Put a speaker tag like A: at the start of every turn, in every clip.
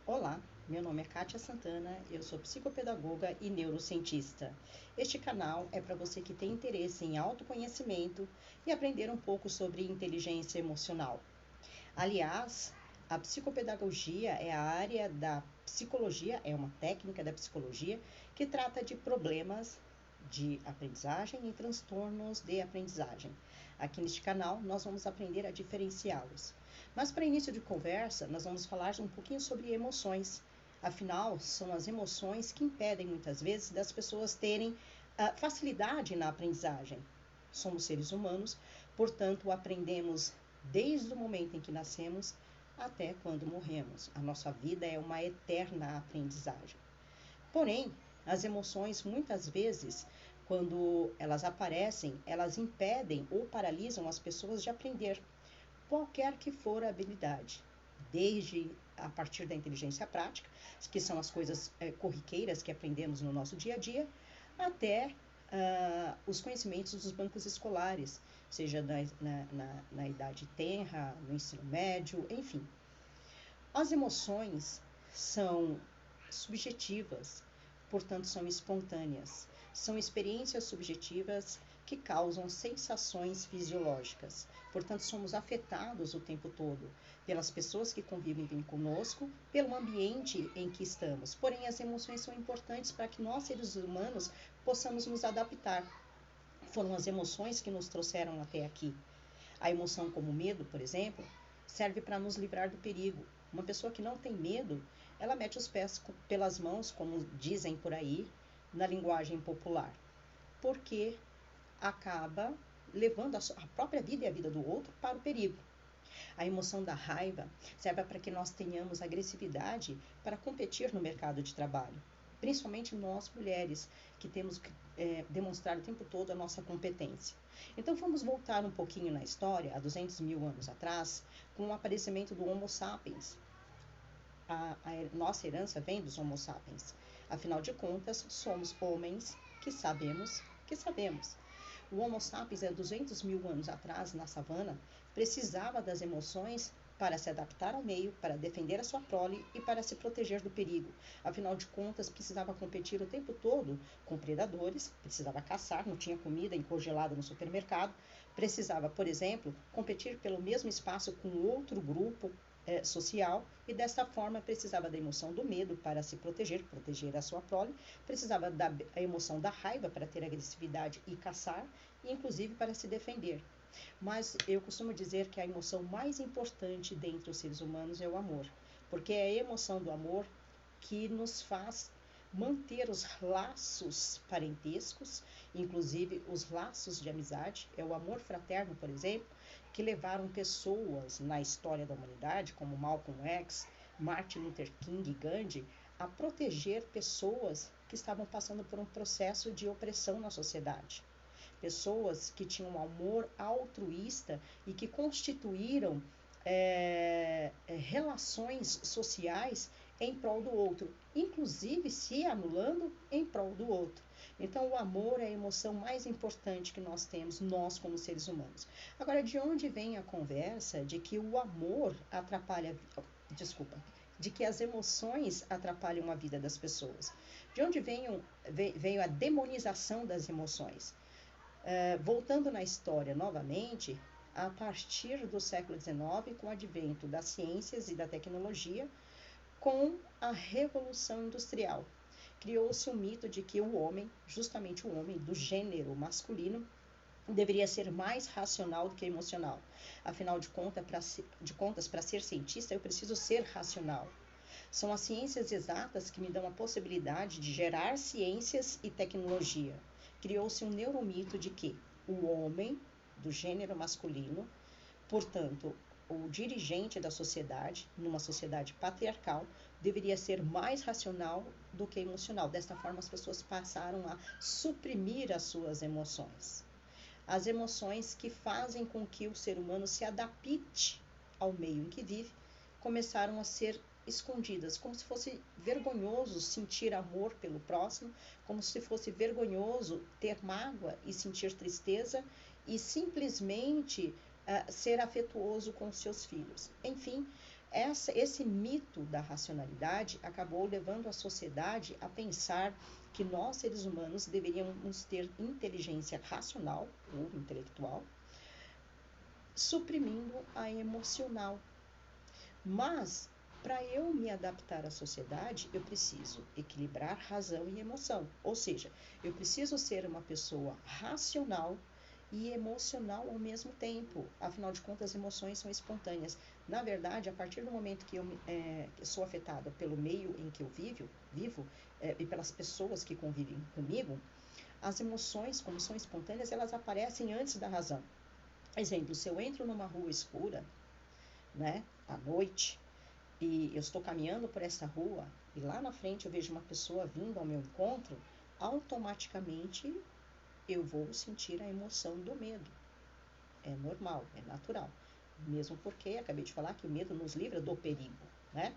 A: Olá, meu nome é Kátia Santana, eu sou psicopedagoga e neurocientista. Este canal é para você que tem interesse em autoconhecimento e aprender um pouco sobre inteligência emocional. Aliás, a psicopedagogia é a área da psicologia, é uma técnica da psicologia que trata de problemas de aprendizagem e transtornos de aprendizagem. Aqui neste canal, nós vamos aprender a diferenciá-los. Mas para início de conversa, nós vamos falar um pouquinho sobre emoções. Afinal, são as emoções que impedem muitas vezes das pessoas terem facilidade na aprendizagem. Somos seres humanos, portanto, aprendemos desde o momento em que nascemos até quando morremos. A nossa vida é uma eterna aprendizagem. Porém, as emoções, muitas vezes, quando elas aparecem, elas impedem ou paralisam as pessoas de aprender qualquer que for a habilidade, desde a partir da inteligência prática, que são as coisas corriqueiras que aprendemos no nosso dia a dia, até os conhecimentos dos bancos escolares, seja na idade tenra, no ensino médio, enfim. As emoções são subjetivas, portanto são espontâneas. São experiências subjetivas que causam sensações fisiológicas. Portanto, somos afetados o tempo todo pelas pessoas que convivem conosco, pelo ambiente em que estamos. Porém, as emoções são importantes para que nós, seres humanos, possamos nos adaptar. Foram as emoções que nos trouxeram até aqui. A emoção como medo, por exemplo, serve para nos livrar do perigo. Uma pessoa que não tem medo, ela mete os pés pelas mãos, como dizem por aí, na linguagem popular, porque acaba levando a própria vida e a vida do outro para o perigo. A emoção da raiva serve para que nós tenhamos agressividade para competir no mercado de trabalho. Principalmente nós, mulheres, que temos que demonstrar o tempo todo a nossa competência. Então vamos voltar um pouquinho na história, há 200 mil anos atrás, com o aparecimento do Homo sapiens. A nossa herança vem dos Homo sapiens. Afinal de contas, somos homens que sabemos que sabemos. O Homo sapiens, há 200 mil anos atrás, na savana, precisava das emoções para se adaptar ao meio, para defender a sua prole e para se proteger do perigo. Afinal de contas, precisava competir o tempo todo com predadores, precisava caçar, não tinha comida congelada no supermercado, precisava, por exemplo, competir pelo mesmo espaço com outro grupo social, e dessa forma precisava da emoção do medo para se proteger a sua prole, precisava da emoção da raiva para ter agressividade e caçar, e inclusive para se defender. Mas eu costumo dizer que a emoção mais importante dentre os seres humanos é o amor, porque é a emoção do amor que nos faz manter os laços parentescos, inclusive os laços de amizade. É o amor fraterno, por exemplo, que levaram pessoas na história da humanidade, como Malcolm X, Martin Luther King e Gandhi, a proteger pessoas que estavam passando por um processo de opressão na sociedade. Pessoas que tinham um amor altruísta e que constituíram relações sociais em prol do outro, inclusive se anulando em prol do outro. Então, o amor é a emoção mais importante que nós temos, nós como seres humanos. Agora, de onde vem a conversa de que o amor atrapalha, de que as emoções atrapalham a vida das pessoas? De onde veio a demonização das emoções? Voltando na história novamente, a partir do século XIX, com o advento das ciências e da tecnologia, com a Revolução Industrial, criou-se um mito de que o homem, justamente o homem do gênero masculino, deveria ser mais racional do que emocional. Afinal de contas, para ser cientista, eu preciso ser racional. São as ciências exatas que me dão a possibilidade de gerar ciências e tecnologia. Criou-se um neuromito de que o homem do gênero masculino, portanto, o dirigente da sociedade, numa sociedade patriarcal, deveria ser mais racional do que emocional. Desta forma, as pessoas passaram a suprimir as suas emoções. As emoções que fazem com que o ser humano se adapte ao meio em que vive, começaram a ser escondidas, como se fosse vergonhoso sentir amor pelo próximo, como se fosse vergonhoso ter mágoa e sentir tristeza e simplesmente ser afetuoso com seus filhos. Enfim, Esse mito da racionalidade acabou levando a sociedade a pensar que nós, seres humanos, deveríamos ter inteligência racional ou intelectual, suprimindo a emocional. Mas, para eu me adaptar à sociedade, eu preciso equilibrar razão e emoção. Ou seja, eu preciso ser uma pessoa racional e emocional ao mesmo tempo. Afinal de contas, as emoções são espontâneas. Na verdade, a partir do momento que eu sou afetada pelo meio em que eu vivo e pelas pessoas que convivem comigo, as emoções, como são espontâneas, elas aparecem antes da razão. Exemplo, se eu entro numa rua escura, né, à noite, e eu estou caminhando por essa rua, e lá na frente eu vejo uma pessoa vindo ao meu encontro, automaticamente eu vou sentir a emoção do medo. É normal, é natural. Mesmo porque, acabei de falar que o medo nos livra do perigo, né?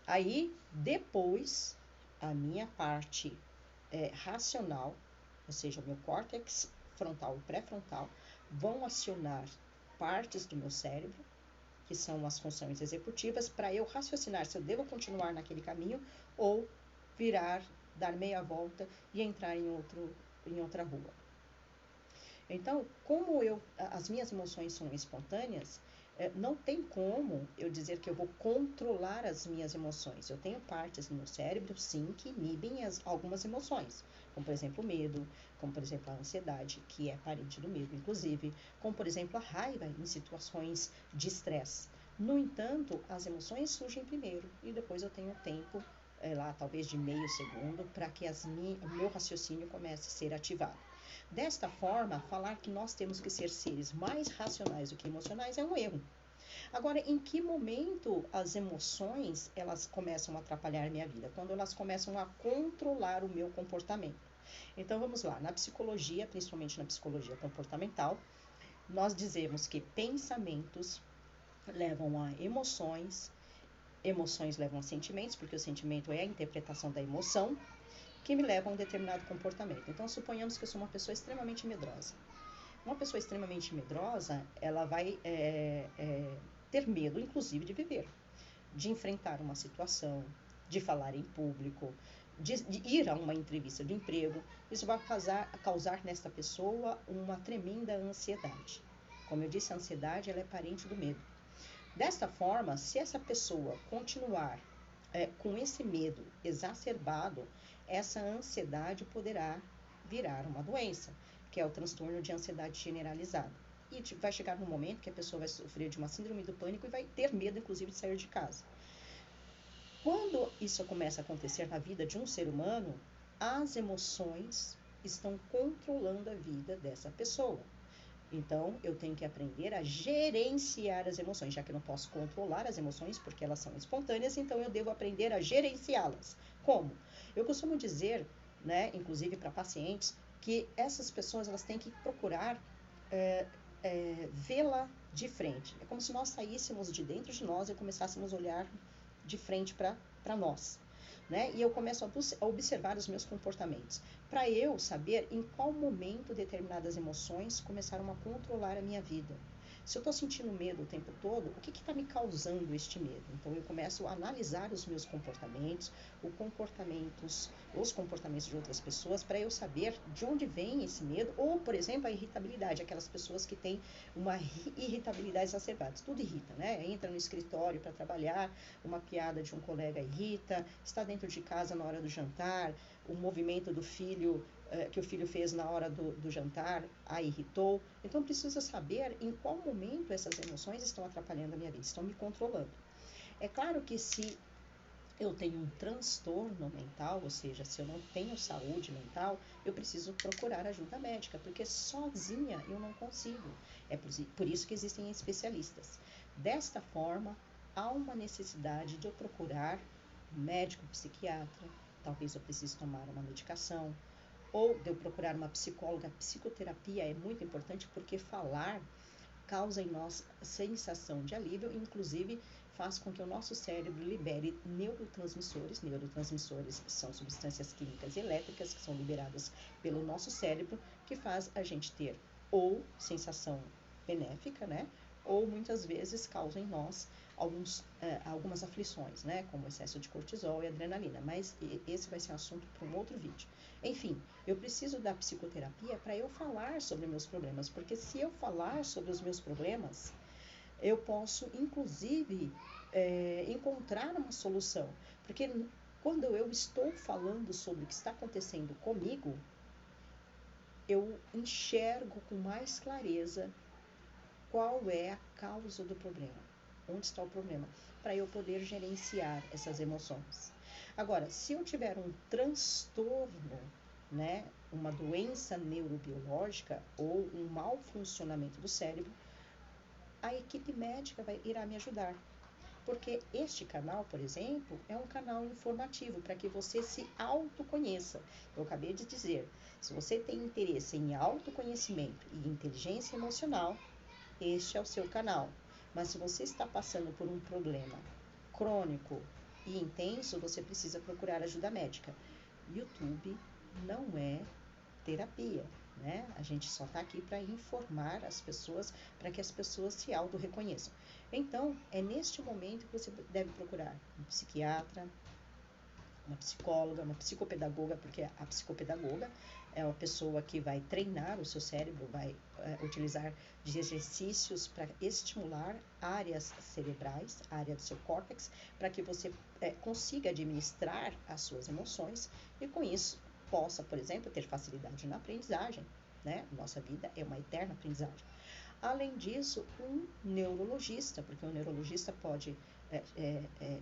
A: Aí, depois, a minha parte racional, ou seja, o meu córtex frontal e pré-frontal, vão acionar partes do meu cérebro, que são as funções executivas, para eu raciocinar se eu devo continuar naquele caminho ou virar, dar meia volta e entrar em outra rua. Então, como as minhas emoções são espontâneas, não tem como eu dizer que eu vou controlar as minhas emoções. Eu tenho partes no meu cérebro, sim, que inibem algumas emoções, como, por exemplo, o medo, como, por exemplo, a ansiedade, que é parente do medo, inclusive, como, por exemplo, a raiva em situações de estresse. No entanto, as emoções surgem primeiro e depois eu tenho tempo, lá talvez de meio segundo, para que o meu raciocínio comece a ser ativado. Desta forma, falar que nós temos que ser seres mais racionais do que emocionais é um erro. Agora, em que momento as emoções elas começam a atrapalhar a minha vida? Quando elas começam a controlar o meu comportamento. Então, vamos lá. Na psicologia, principalmente na psicologia comportamental, nós dizemos que pensamentos levam a emoções, emoções levam a sentimentos, porque o sentimento é a interpretação da emoção, que me levam a um determinado comportamento. Então, suponhamos que eu sou uma pessoa extremamente medrosa. Uma pessoa extremamente medrosa, ela vai ter medo, inclusive, de viver, de enfrentar uma situação, de falar em público, de ir a uma entrevista de emprego. Isso vai causar nesta pessoa uma tremenda ansiedade. Como eu disse, a ansiedade ela é parente do medo. Desta forma, se essa pessoa continuar com esse medo exacerbado, essa ansiedade poderá virar uma doença, que é o transtorno de ansiedade generalizada. E vai chegar um momento que a pessoa vai sofrer de uma síndrome do pânico e vai ter medo, inclusive, de sair de casa. Quando isso começa a acontecer na vida de um ser humano, as emoções estão controlando a vida dessa pessoa. Então, eu tenho que aprender a gerenciar as emoções, já que eu não posso controlar as emoções porque elas são espontâneas, então eu devo aprender a gerenciá-las. Como? Eu costumo dizer, né, inclusive para pacientes, que essas pessoas elas têm que procurar vê-la de frente. É como se nós saíssemos de dentro de nós e começássemos a olhar de frente para nós. Né? E eu começo a observar os meus comportamentos, para eu saber em qual momento determinadas emoções começaram a controlar a minha vida. Se eu estou sentindo medo o tempo todo, o que está me causando este medo? Então eu começo a analisar os meus comportamentos, os comportamentos de outras pessoas, para eu saber de onde vem esse medo, ou, por exemplo, a irritabilidade, aquelas pessoas que têm uma irritabilidade exacerbada. Tudo irrita, né? Entra no escritório para trabalhar, uma piada de um colega irrita, está dentro de casa na hora do jantar, o movimento do filho que o filho fez na hora do jantar a irritou. Então, preciso saber em qual momento essas emoções estão atrapalhando a minha vida, estão me controlando. É claro que se eu tenho um transtorno mental, ou seja, se eu não tenho saúde mental, eu preciso procurar ajuda médica, porque sozinha eu não consigo. É por isso que existem especialistas. Desta forma, há uma necessidade de eu procurar um médico, psiquiatra, talvez eu precise tomar uma medicação, ou de eu procurar uma psicóloga. Psicoterapia é muito importante porque falar causa em nós sensação de alívio, inclusive faz com que o nosso cérebro libere neurotransmissores. Neurotransmissores são substâncias químicas e elétricas que são liberadas pelo nosso cérebro, que faz a gente ter ou sensação benéfica, né? Ou muitas vezes causa em nós algumas aflições, né, como excesso de cortisol e adrenalina, mas esse vai ser um assunto para um outro vídeo. Enfim, eu preciso da psicoterapia para eu falar sobre meus problemas, porque se eu falar sobre os meus problemas, eu posso, inclusive, encontrar uma solução. Porque quando eu estou falando sobre o que está acontecendo comigo, eu enxergo com mais clareza qual é a causa do problema, onde está o problema, para eu poder gerenciar essas emoções. Agora, se eu tiver um transtorno, né, uma doença neurobiológica ou um mau funcionamento do cérebro, a equipe médica irá me ajudar. Porque este canal, por exemplo, é um canal informativo para que você se autoconheça. Eu acabei de dizer, se você tem interesse em autoconhecimento e inteligência emocional, este é o seu canal. Mas se você está passando por um problema crônico e intenso, você precisa procurar ajuda médica. YouTube não é terapia, né? A gente só está aqui para informar as pessoas, para que as pessoas se auto-reconheçam. Então, é neste momento que você deve procurar um psiquiatra, uma psicóloga, uma psicopedagoga, porque a psicopedagoga é uma pessoa que vai treinar o seu cérebro, vai utilizar de exercícios para estimular áreas cerebrais, a área do seu córtex, para que você consiga administrar as suas emoções e com isso possa, por exemplo, ter facilidade na aprendizagem, né? Nossa vida é uma eterna aprendizagem. Além disso, um neurologista, porque o neurologista pode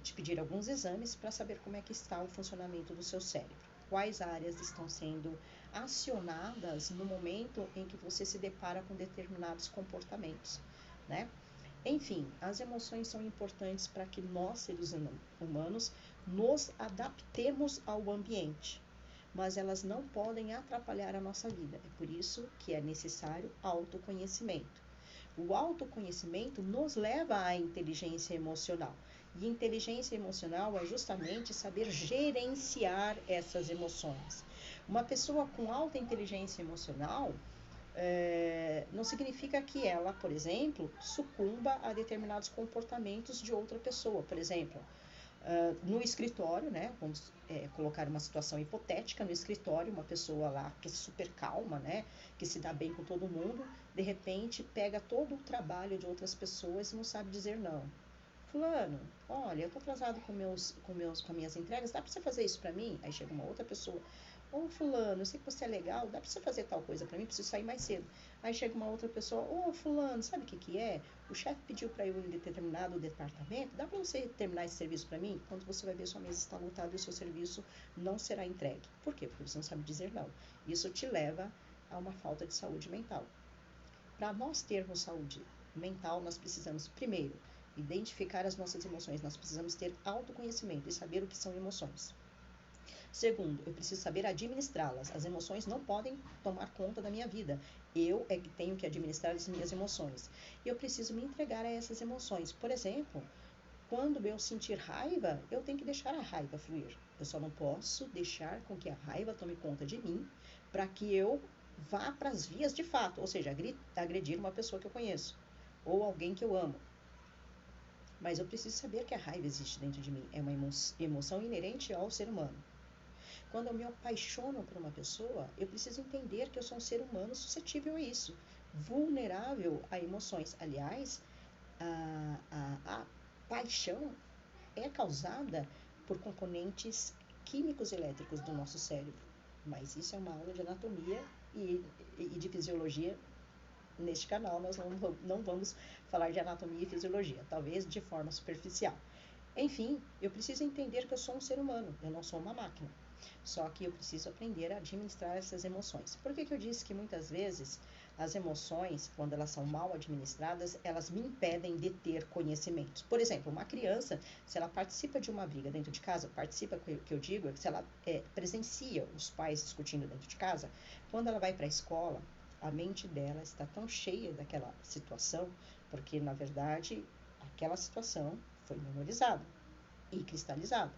A: te pedir alguns exames para saber como é que está o funcionamento do seu cérebro. Quais áreas estão sendo acionadas no momento em que você se depara com determinados comportamentos, né? Enfim, as emoções são importantes para que nós, seres humanos, nos adaptemos ao ambiente, mas elas não podem atrapalhar a nossa vida. É por isso que é necessário autoconhecimento. O autoconhecimento nos leva à inteligência emocional. E inteligência emocional é justamente saber gerenciar essas emoções. Uma pessoa com alta inteligência emocional não significa que ela, por exemplo, sucumba a determinados comportamentos de outra pessoa. Por exemplo, no escritório, né? Vamos colocar uma situação hipotética no escritório, uma pessoa lá que é super calma, né? Que se dá bem com todo mundo, de repente pega todo o trabalho de outras pessoas e não sabe dizer não. Fulano, olha, eu tô atrasado com minhas entregas, dá para você fazer isso para mim? Aí chega uma outra pessoa, ô fulano, eu sei que você é legal, dá para você fazer tal coisa para mim? Preciso sair mais cedo. Aí chega uma outra pessoa, ô fulano, sabe o que é? O chefe pediu para eu ir em determinado departamento, dá para você terminar esse serviço para mim? Quando você vai ver, sua mesa está lotada e o seu serviço não será entregue. Por quê? Porque você não sabe dizer não. Isso te leva a uma falta de saúde mental. Para nós termos saúde mental, nós precisamos, primeiro, identificar as nossas emoções. Nós precisamos ter autoconhecimento e saber o que são emoções. Segundo, eu preciso saber administrá-las. As emoções não podem tomar conta da minha vida. Eu é que tenho que administrar as minhas emoções. E eu preciso me entregar a essas emoções. Por exemplo, quando eu sentir raiva, eu tenho que deixar a raiva fluir. Eu só não posso deixar com que a raiva tome conta de mim para que eu vá para as vias de fato, ou seja, agredir uma pessoa que eu conheço ou alguém que eu amo. Mas eu preciso saber que a raiva existe dentro de mim. É uma emoção inerente ao ser humano. Quando eu me apaixono por uma pessoa, eu preciso entender que eu sou um ser humano suscetível a isso, vulnerável a emoções. Aliás, a paixão é causada por componentes químicos elétricos do nosso cérebro. Mas isso é uma aula de anatomia e de fisiologia. Neste canal nós não vamos falar de anatomia e fisiologia, talvez de forma superficial. Enfim, eu preciso entender que eu sou um ser humano, eu não sou uma máquina. Só que eu preciso aprender a administrar essas emoções. Por que eu disse que muitas vezes as emoções, quando elas são mal administradas, elas me impedem de ter conhecimentos? Por exemplo, uma criança, se ela participa de uma briga dentro de casa, participa, o que eu digo, é que se ela presencia os pais discutindo dentro de casa, quando ela vai para a escola, a mente dela está tão cheia daquela situação, porque, na verdade, aquela situação foi memorizada e cristalizada.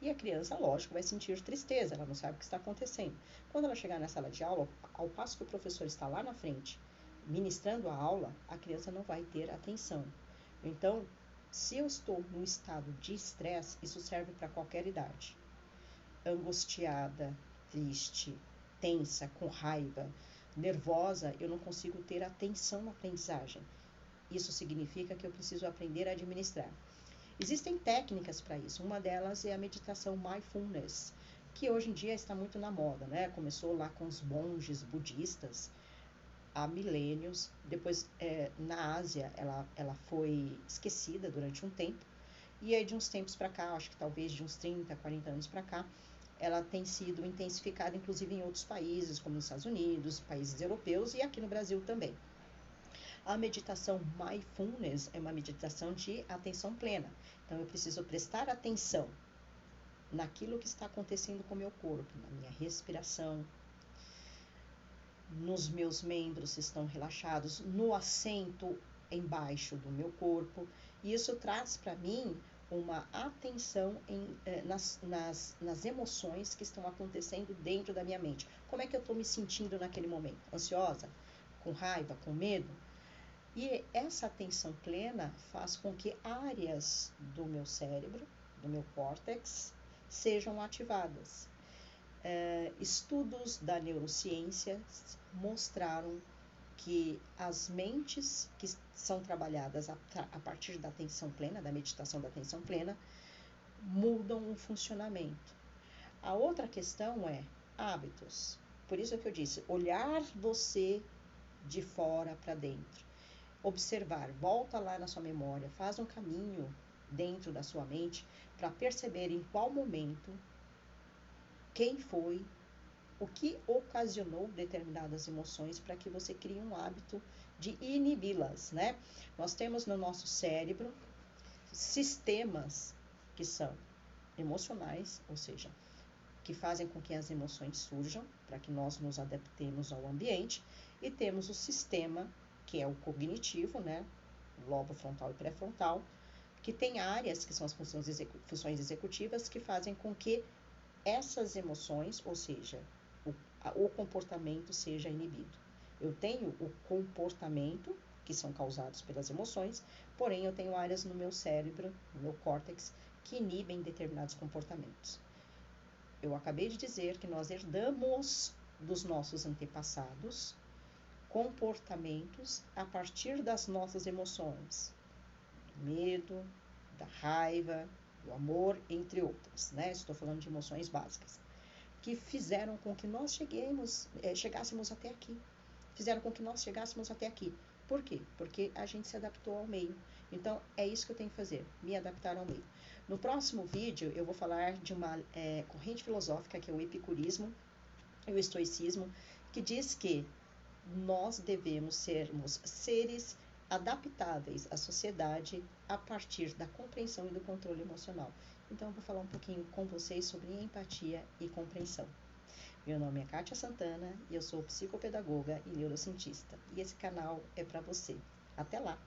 A: E a criança, lógico, vai sentir tristeza, ela não sabe o que está acontecendo. Quando ela chegar na sala de aula, ao passo que o professor está lá na frente, ministrando a aula, a criança não vai ter atenção. Então, Se eu estou num estado de estresse, isso serve para qualquer idade. Angustiada, triste, tensa, com raiva, nervosa, eu não consigo ter atenção na aprendizagem. Isso significa que eu preciso aprender a administrar. Existem técnicas para isso. Uma delas é a meditação mindfulness, que hoje em dia está muito na moda, né? Começou lá com os monges budistas há milênios. Depois, na Ásia, ela foi esquecida durante um tempo. E aí, de uns tempos para cá, acho que talvez de uns 30, 40 anos para cá, ela tem sido intensificada, inclusive em outros países, como nos Estados Unidos, países europeus e aqui no Brasil também. A meditação mindfulness é uma meditação de atenção plena. Então, eu preciso prestar atenção naquilo que está acontecendo com o meu corpo, na minha respiração, nos meus membros se estão relaxados, no assento embaixo do meu corpo. E isso traz para mim uma atenção nas emoções que estão acontecendo dentro da minha mente. Como é que eu estou me sentindo naquele momento? Ansiosa? Com raiva? Com medo? E essa atenção plena faz com que áreas do meu cérebro, do meu córtex, sejam ativadas. Estudos da neurociência mostraram que as mentes que são trabalhadas a partir da atenção plena, da meditação da atenção plena, mudam o funcionamento. A outra questão é hábitos. Por isso que eu disse, olhar você de fora para dentro. Observar, volta lá na sua memória, faz um caminho dentro da sua mente para perceber em qual momento, quem foi, o que ocasionou determinadas emoções para que você crie um hábito de inibi-las, né? Nós temos no nosso cérebro sistemas que são emocionais, ou seja, que fazem com que as emoções surjam, para que nós nos adaptemos ao ambiente, e temos o sistema que é o cognitivo, né? Lobo frontal e pré-frontal, que tem áreas que são as funções executivas que fazem com que essas emoções, ou seja, o comportamento seja inibido. Eu tenho o comportamento, que são causados pelas emoções, porém eu tenho áreas no meu cérebro, no meu córtex, que inibem determinados comportamentos. Eu acabei de dizer que nós herdamos dos nossos antepassados comportamentos a partir das nossas emoções, do medo, da raiva, do amor, entre outras, né? Estou falando de emoções básicas, que fizeram com que nós chegássemos até aqui. Fizeram com que nós chegássemos até aqui. Por quê? Porque a gente se adaptou ao meio. Então, é isso que eu tenho que fazer, me adaptar ao meio. No próximo vídeo, eu vou falar de uma corrente filosófica, que é o epicurismo e o estoicismo, que diz que nós devemos sermos seres adaptáveis à sociedade a partir da compreensão e do controle emocional. Então, eu vou falar um pouquinho com vocês sobre empatia e compreensão. Meu nome é Kátia Santana e eu sou psicopedagoga e neurocientista. E esse canal é para você. Até lá!